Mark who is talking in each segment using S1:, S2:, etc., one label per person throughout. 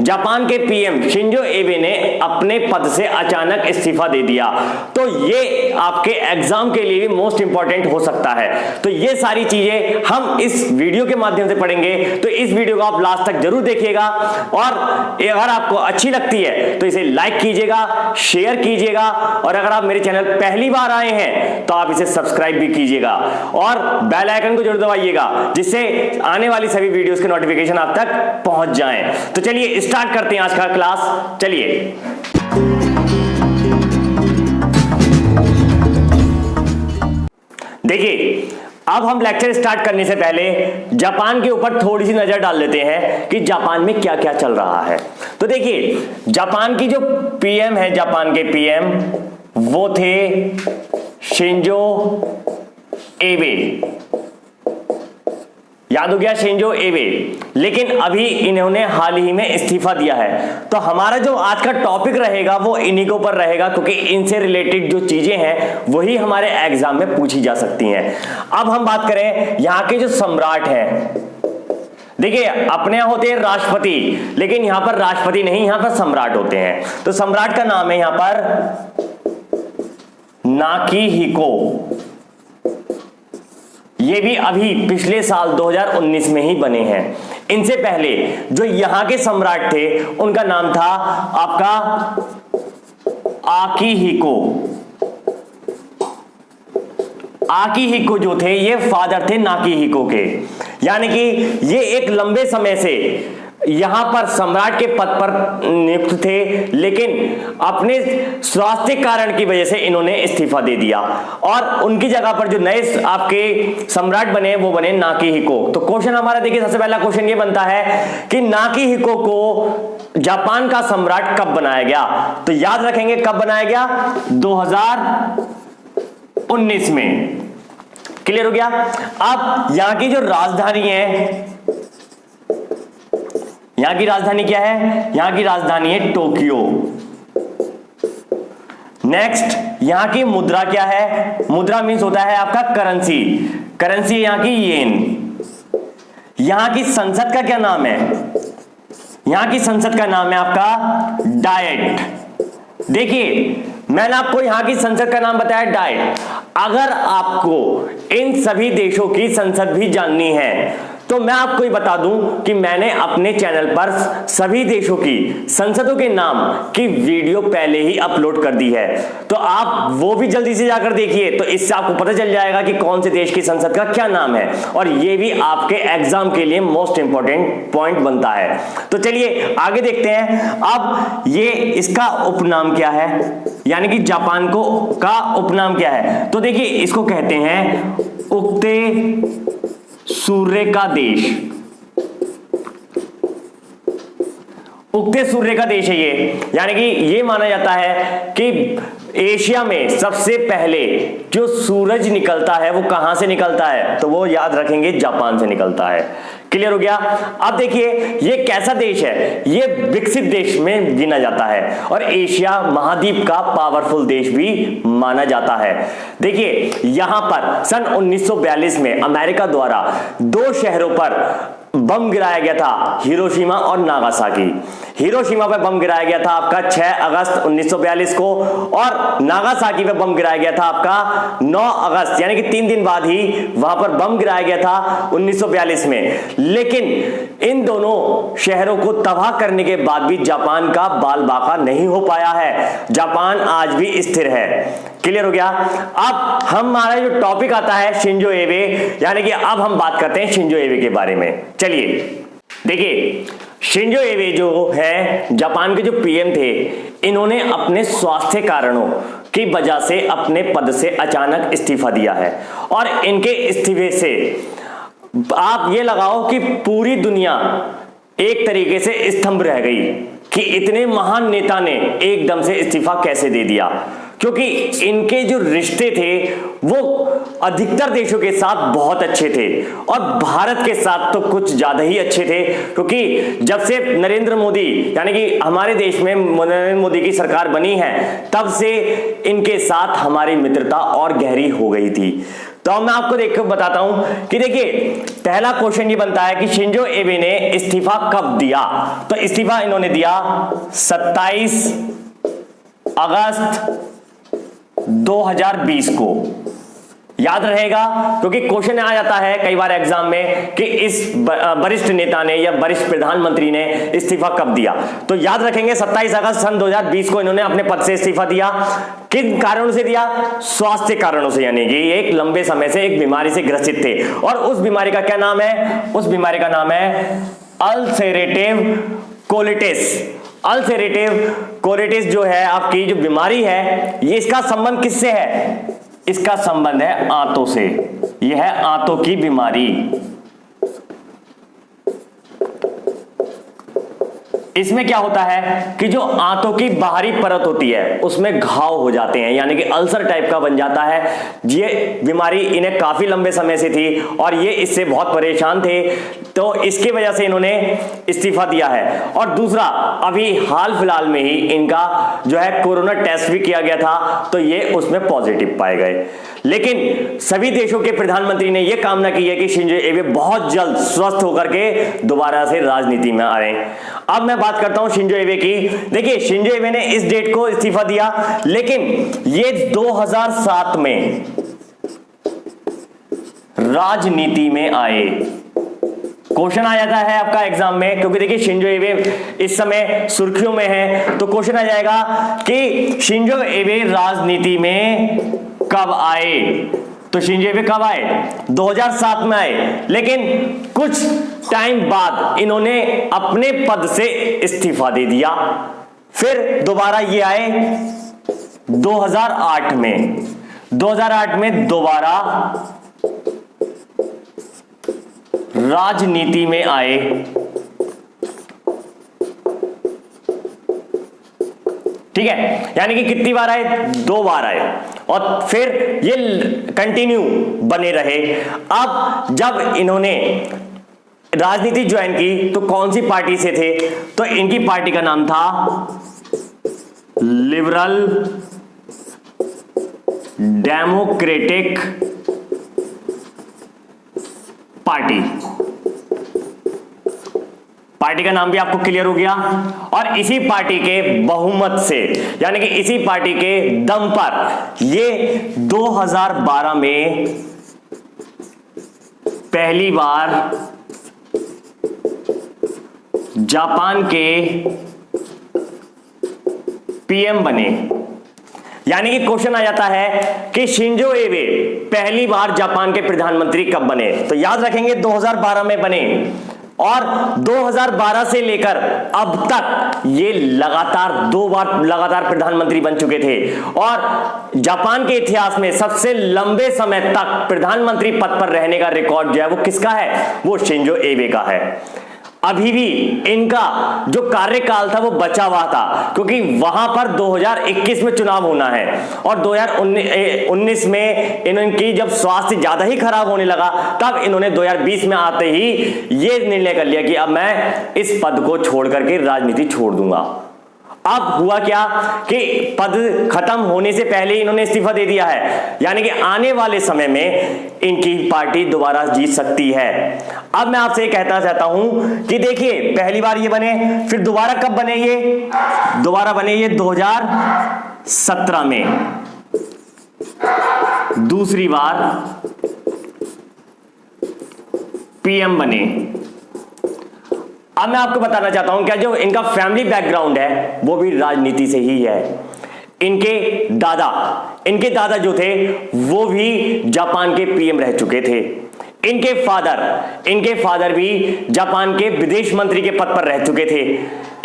S1: Japan के PM Shinzo एबे ने अपने पद से अचानक इस्तीफा दे दिया। तो ये आपके एग्जाम के लिए भी मोस्ट इंपॉर्टेंट हो सकता है। तो ये सारी चीजें हम इस वीडियो के माध्यम से पढ़ेंगे, तो इस वीडियो को आप लास्ट तक जरूर देखिएगा। और अगर आपको अच्छी लगती है तो इसे लाइक कीजिएगा, शेयर कीजिएगा, और अगर आप मेरे चैनल पहली बार आए हैं तो आप इसे सब्सक्राइब भी कीजिएगा और बेल आइकन को जरूर दबाइएगा, जिससे आने वाली सभी वीडियोस के नोटिफिकेशन आप तक पहुंच जाएं। तो चलिए स्टार्ट करते हैं आज का क्लास। चलिए देखिए, अब हम लेक्चर स्टार्ट करने से पहले जापान के ऊपर थोड़ी सी नजर डाल लेते हैं कि जापान में क्या क्या चल रहा है। तो देखिए, जापान की जो पीएम है, जापान के पीएम वो थे शिंजो एबे। याद हो गया, शिंजो एबे। लेकिन अभी इन्होंने हाल ही में इस्तीफा दिया है। तो हमारा जो आज का टॉपिक रहेगा वो इन्हीं के ऊपर रहेगा, क्योंकि इनसे रिलेटेड जो चीजें हैं वही हमारे एग्जाम में पूछी जा सकती हैं। अब हम बात करें यहाँ के जो सम्राट हैं। देखिए, अपने यहां होते हैं राष्ट्रपति, लेकिन यहां पर राष्ट्रपति नहीं, यहां पर सम्राट होते हैं। तो सम्राट का नाम है यहां पर नाकिहिको। ये भी अभी पिछले साल 2019 में ही बने हैं। इनसे पहले जो यहां के सम्राट थे उनका नाम था आपका आकिहिको। आकिहिको जो थे ये फादर थे नाकिहिको के, यानी कि ये एक लंबे समय से यहां पर सम्राट के पद पर नियुक्त थे, लेकिन अपने स्वास्थ्य कारण की वजह से इन्होंने इस्तीफा दे दिया और उनकी जगह पर जो नए आपके सम्राट बने वो बने नाकिहिको। तो क्वेश्चन हमारा देखिए, सबसे पहला क्वेश्चन ये बनता है कि नाकिहिको को जापान का सम्राट कब बनाया गया। तो याद रखेंगे कब बनाया गया, 2019 में। क्लियर हो गया। अब यहां की जो राजधानी है, यहां की राजधानी क्या है, यहां की राजधानी है टोक्यो। नेक्स्ट, यहां की मुद्रा क्या है, मुद्रा मीन्स होता है आपका करेंसी। करेंसी यहां की येन। यहां की संसद का क्या नाम है, यहां की संसद का नाम है आपका डाइट। देखिए, मैंने आपको यहां की संसद का नाम बताया डाइट। अगर आपको इन सभी देशों की संसद भी जाननी है तो मैं आपको ये बता दूं कि मैंने अपने चैनल पर सभी देशों की संसदों के नाम की वीडियो पहले ही अपलोड कर दी है। तो आप वो भी जल्दी से जाकर देखिए, तो इससे आपको पता चल जाएगा कि कौन से देश की संसद का क्या नाम है, और ये भी आपके एग्जाम के लिए मोस्ट इंपॉर्टेंट पॉइंट बनता है। तो चलिए आगे देखते हैं। अब ये इसका उपनाम क्या है, यानी कि जापान को का उपनाम क्या है। तो देखिए, इसको कहते हैं उगते सूर्य का देश। उगते सूर्य का देश है ये, यानी कि ये माना जाता है कि एशिया में सबसे पहले जो सूरज निकलता है वो कहां से निकलता है, तो वो याद रखेंगे जापान से निकलता है। क्लियर हो गया। अब देखिए, ये कैसा देश है, ये विकसित देश में गिना जाता है और एशिया महाद्वीप का पावरफुल देश भी माना जाता है। देखिए, यहां पर सन 1942 में अमेरिका द्वारा 2 शहरों पर बम गिराया गया था, हिरोशिमा और नागासाकी। हिरोशिमा पे बम गिराया गया था आपका 6 अगस्त 1942 को, और नागासाकी पे बम गिराया गया था आपका 9 अगस्त, यानी कि 3 दिन बाद ही वहां पर बम गिराया गया था 1942 में। लेकिन इन दोनों शहरों को तबाह करने के बाद भी जापान का बाल बाका नहीं हो पाया है। जापान आज भी स्थिर है। क्लियर हो गया। अब हमारा जो टॉपिक आता है शिंजो एबे, यानी कि अब हम बात करते हैं शिंजो एबे के बारे में। चलिए देखिए, शिंजो एबे जो है जापान के जो पीएम थे, इन्होंने अपने स्वास्थ्य कारणों की वजह से अपने पद से अचानक इस्तीफा दिया है। और इनके इस्तीफे से आप ये लगाओ कि पूरी दुनिया एक तरीके से स्तंभ रह गई कि इतने महान नेता ने एकदम से इस्तीफा कैसे दे दिया, क्योंकि इनके जो रिश्ते थे वो अधिकतर देशों के साथ बहुत अच्छे थे और भारत के साथ तो कुछ ज्यादा ही अच्छे थे, क्योंकि जब से नरेंद्र मोदी यानी कि हमारे देश में नरेंद्र मोदी की सरकार बनी है, तब से इनके साथ हमारी मित्रता और गहरी हो गई थी। तो मैं आपको देख बताता हूं कि देखिए पहला क्वेश्चन ये बनता है कि शिंजो एबे ने इस्तीफा कब दिया। तो इस्तीफा इन्होंने दिया 27 अगस्त 2020 को। याद रहेगा क्योंकि क्वेश्चन आ जाता है कई बार एग्जाम में कि इस वरिष्ठ नेता ने या वरिष्ठ प्रधानमंत्री ने इस्तीफा कब दिया। तो याद रखेंगे 27 अगस्त सन 2020 को इन्होंने अपने पद से इस्तीफा दिया। किन कारणों से दिया? स्वास्थ्य कारणों से, यानी कि एक लंबे समय से एक बीमारी से ग्रसित थे और उस बीमारी का क्या नाम है? उस बीमारी का नाम है अल्सरेटिव कोलिटिस। अल्सरेटिव कोलिटिस जो है आपकी जो बीमारी है, ये इसका संबंध किससे है? इसका संबंध है आंतों से। यह है आंतों की बीमारी। इसमें क्या होता है कि जो आंतों की बाहरी परत होती है उसमें घाव हो जाते हैं, यानी कि अल्सर टाइप का बन जाता है। ये बीमारी इन्हें काफी लंबे समय से थी और ये इससे बहुत परेशान थे, तो इसकी वजह से इन्होंने इस्तीफा दिया है। और दूसरा, अभी हाल फिलहाल में ही इनका जो है कोरोना टेस्ट भी किया गया था, तो ये उसमें पॉजिटिव पाए गए। लेकिन सभी देशों के प्रधानमंत्री ने यह कामना की है कि शिंजो एबे बहुत जल्द स्वस्थ होकर के दोबारा से राजनीति में आ रहे हैं। अब मैं बात करता हूं शिंजो एबे की। देखिए शिंजो एबे ने इस डेट को इस्तीफा दिया, लेकिन ये 2007 में राजनीति में आए। क्वेश्चन आ जाता है आपका एग्जाम में, क्योंकि देखिए शिंजो एबे इस समय सुर्खियों में है, तो क्वेश्चन आ जाएगा कि शिंजो एबे राजनीति में कब आए। तो शिंजो एबे कब आए? 2007 में आए, लेकिन कुछ टाइम बाद इन्होंने अपने पद से इस्तीफा दे दिया। फिर दोबारा ये आए 2008 में। 2008 में दोबारा राजनीति में आए। ठीक है, यानी कि कितनी बार आए? 2 बार आए और फिर ये कंटिन्यू बने रहे। अब जब इन्होंने राजनीति ज्वाइन की तो कौन सी पार्टी से थे? तो इनकी पार्टी का नाम था लिबरल डेमोक्रेटिक पार्टी। पार्टी का नाम भी आपको क्लियर हो गया। और इसी पार्टी के बहुमत से, यानी कि इसी पार्टी के दम पर ये 2012 में पहली बार जापान के पीएम बने। यानी कि क्वेश्चन आ जाता है कि शिंजो एबे पहली बार जापान के प्रधानमंत्री कब बने? तो याद रखेंगे 2012 में बने और 2012 से लेकर अब तक ये लगातार 2 बार लगातार प्रधानमंत्री बन चुके थे। और जापान के इतिहास में सबसे लंबे समय तक प्रधानमंत्री पद पर रहने का रिकॉर्ड जो है वो किसका है? वो शिंजो एबे का है। अभी भी इनका जो कार्यकाल था वो बचा हुआ था, क्योंकि वहां पर 2021 में चुनाव होना है और 2019 में इनकी जब स्वास्थ्य ज्यादा ही खराब होने लगा, तब इन्होंने 2020 में आते ही ये निर्णय कर लिया कि अब मैं इस पद को छोड़ करके राजनीति छोड़ दूंगा। अब हुआ क्या कि पद खत्म होने से पहले इन्होंने इस्तीफा दे दिया है, यानी कि आने वाले समय में इनकी पार्टी दोबारा जीत सकती है। अब मैं आपसे कहना चाहता हूं कि देखिए पहली बार ये बने, फिर दोबारा कब बने? ये दोबारा बने ये 2017 में दूसरी बार पीएम बने। अब मैं आपको बताना चाहता हूं क्या जो इनका फैमिली बैकग्राउंड है वो भी राजनीति से ही है। इनके दादा जो थे वो भी जापान के पीएम रह चुके थे। इनके फादर भी जापान के विदेश मंत्री के पद पर रह चुके थे।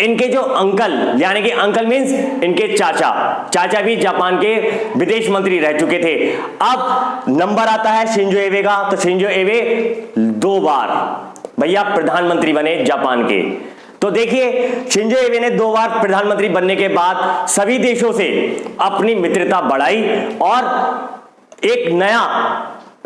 S1: इनके जो अंकल, यानी कि अंकल मींस इनके चाचा भी जापान के विदेश मंत्री रह चुके थे। अब नंबर आता है शिंजो एबे का, तो शिंजो एबे 2 बार भैया प्रधानमंत्री बने जापान के। तो देखिए शिंजो एबे ने 2 बार प्रधानमंत्री बनने के बाद सभी देशों से अपनी मित्रता बढ़ाई और एक नया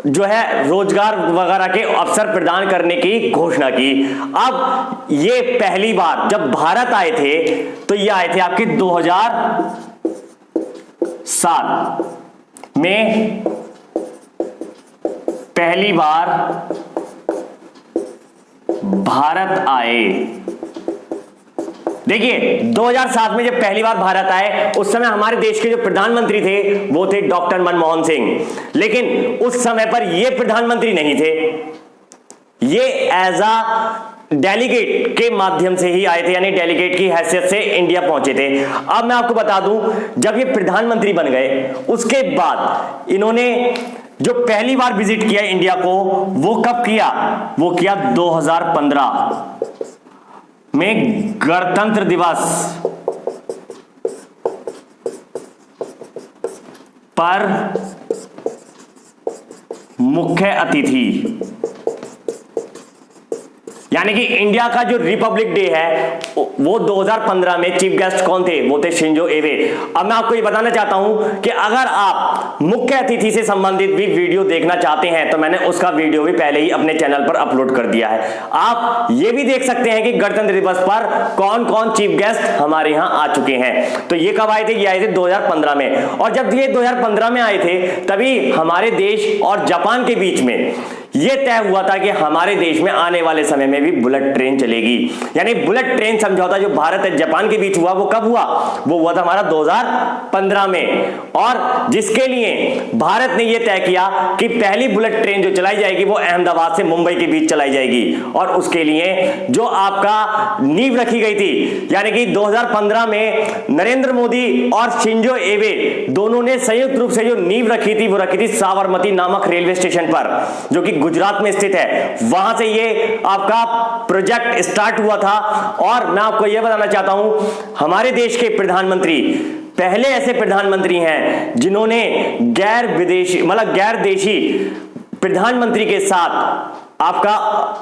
S1: जो है रोजगार वगैरह के अवसर प्रदान करने की घोषणा की। अब ये पहली बार जब भारत आए थे तो ये आए थे आपके 2007 में पहली बार भारत आए। देखिए 2007 में जब पहली बार भारत आए उस समय हमारे देश के जो प्रधानमंत्री थे वो थे डॉक्टर मनमोहन सिंह, लेकिन उस समय पर ये प्रधानमंत्री नहीं थे, ये एज अ डेलीगेट के माध्यम से ही आए थे, यानी डेलीगेट की हैसियत से इंडिया पहुंचे थे। अब मैं आपको बता दूं, जब ये प्रधानमंत्री बन गए उसके बाद इन्होंने जो पहली बार विजिट किया इंडिया को वो कब किया, वो किया 2015 में गणतंत्र दिवस पर मुख्य अतिथि, यानी कि इंडिया का जो रिपब्लिक डे है वो 2015 में चीफ गेस्ट कौन थे, वो थे शिंजो एबे। अब मैं आपको ये बताना चाहता हूं कि अगर आप मुख्य अतिथि से संबंधित भी वीडियो देखना चाहते हैं तो मैंने उसका वीडियो भी पहले ही अपने चैनल पर अपलोड कर दिया है। आप ये भी देख सकते हैं कि गणतंत्र दिवस पर कौन कौन चीफ गेस्ट हमारे यहां आ चुके हैं। तो ये कब आए थे, ये आए थे 2015 में, और जब ये 2015 में आए थे तभी हमारे देश और जापान के बीच में यह तय हुआ था कि हमारे देश में आने वाले समय में भी बुलेट ट्रेन चलेगी। यानी बुलेट ट्रेन समझौता जो भारत और जापान के बीच हुआ वो कब हुआ, वो हुआ था हमारा 2015 में, और जिसके लिए भारत ने यह तय किया कि पहली बुलेट ट्रेन जो चलाई जाएगी वो अहमदाबाद से मुंबई के बीच चलाई जाएगी, और उसके लिए जो आपका नींव रखी गई थी, यानी कि 2015 में नरेंद्र मोदी और शिंजो एबे दोनों ने संयुक्त रूप से जो नींव रखी थी वो रखी थी साबरमती नामक रेलवे स्टेशन पर, जो कि गुजरात में स्थित है। वहां से ये आपका प्रोजेक्ट स्टार्ट हुआ था। और मैं आपको यह बताना चाहता हूं, हमारे देश के प्रधानमंत्री पहले ऐसे प्रधानमंत्री हैं जिन्होंने गैर देशी प्रधानमंत्री के साथ आपका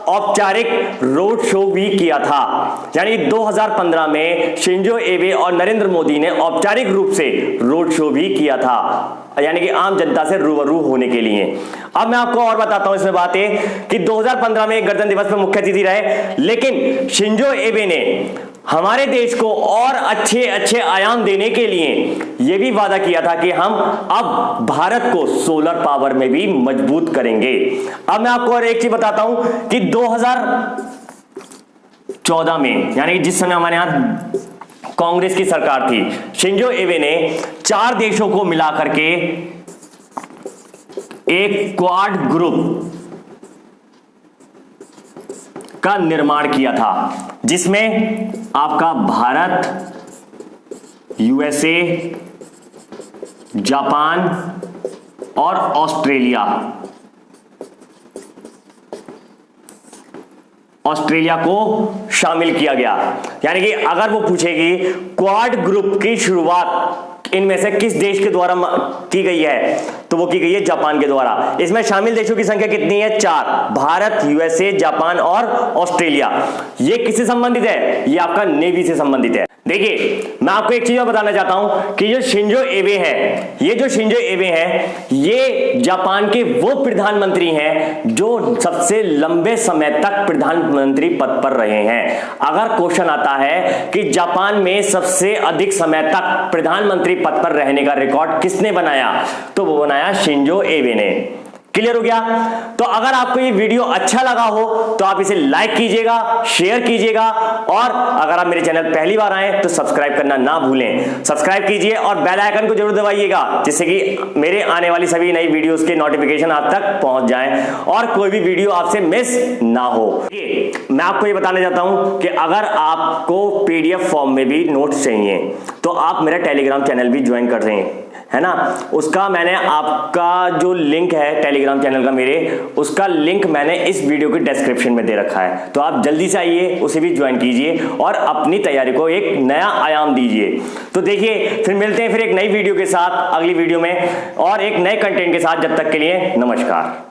S1: औपचारिक रोड शो भी किया था। यानी 2015 में शिंजो एबे और नरेंद्र मोदी ने औपचारिक रूप से रोड शो भी किया था, यानी कि आम जनता से रूबरू होने के लिए। अब मैं आपको और बताता हूं इसमें बातें कि 2015 में गणतंत्र दिवस में मुख्य अतिथि रहे, लेकिन शिंजो एबे ने हमारे देश को और अच्छे अच्छे आयाम देने के लिए यह भी वादा किया था कि हम अब भारत को सोलर पावर में भी मजबूत करेंगे। अब मैं आपको और एक चीज बताता हूं कि 2014 में, यानी कि जिस समय हमारे यहां कांग्रेस की सरकार थी, शिंजो एबे ने 4 देशों को मिलाकर के एक क्वाड ग्रुप का निर्माण किया था, जिसमें आपका भारत, यूएसए, जापान और ऑस्ट्रेलिया को शामिल किया गया। यानी कि अगर वो पूछेगी क्वाड ग्रुप की शुरुआत इनमें से किस देश के द्वारा की गई है, तो वो की गई है जापान के द्वारा। इसमें शामिल देशों की संख्या कितनी है, 4, भारत, यूएसए, जापान और ऑस्ट्रेलिया। ये किससे संबंधित है, ये आपका नेवी से संबंधित है। देखिए मैं आपको एक चीज और बताना चाहता हूं कि जो शिंजो एबे है, ये जापान के वो प्रधानमंत्री हैं जो सबसे लंबे समय तक प्रधानमंत्री पद पर रहे हैं। अगर क्वेश्चन आता है कि जापान में सबसे अधिक समय तक प्रधानमंत्री पद पर रहने का रिकॉर्ड किसने बनाया, तो वो बनाया शिंजो एबे ने। क्लियर हो गया। तो अगर आपको ये वीडियो अच्छा लगा हो तो आप इसे लाइक कीजिएगा, शेयर कीजिएगा, और अगर आप मेरे चैनल पहली बार आए तो सब्सक्राइब करना ना भूलें। सब्सक्राइब कीजिए और बेल आइकन को जरूर दबाइएगा, जिससे कि मेरे आने वाली सभी नई वीडियोस के नोटिफिकेशन आप तक पहुंच जाएं और कोई भी वीडियो आपसे मिस ना हो। मैं आपको ये बताना चाहता हूं कि अगर आपको पीडीएफ फॉर्म में भी नोट्स चाहिए तो आप मेरा टेलीग्राम चैनल भी ज्वाइन कर रहे हैं, है ना। उसका मैंने आपका जो लिंक है टेलीग्राम चैनल का मेरे, उसका लिंक मैंने इस वीडियो के डिस्क्रिप्शन में दे रखा है, तो आप जल्दी से आइए, उसे भी ज्वाइन कीजिए और अपनी तैयारी को एक नया आयाम दीजिए। तो देखिए फिर मिलते हैं फिर एक नई वीडियो के साथ अगली वीडियो में और एक नए कंटेंट के साथ। जब तक के लिए नमस्कार।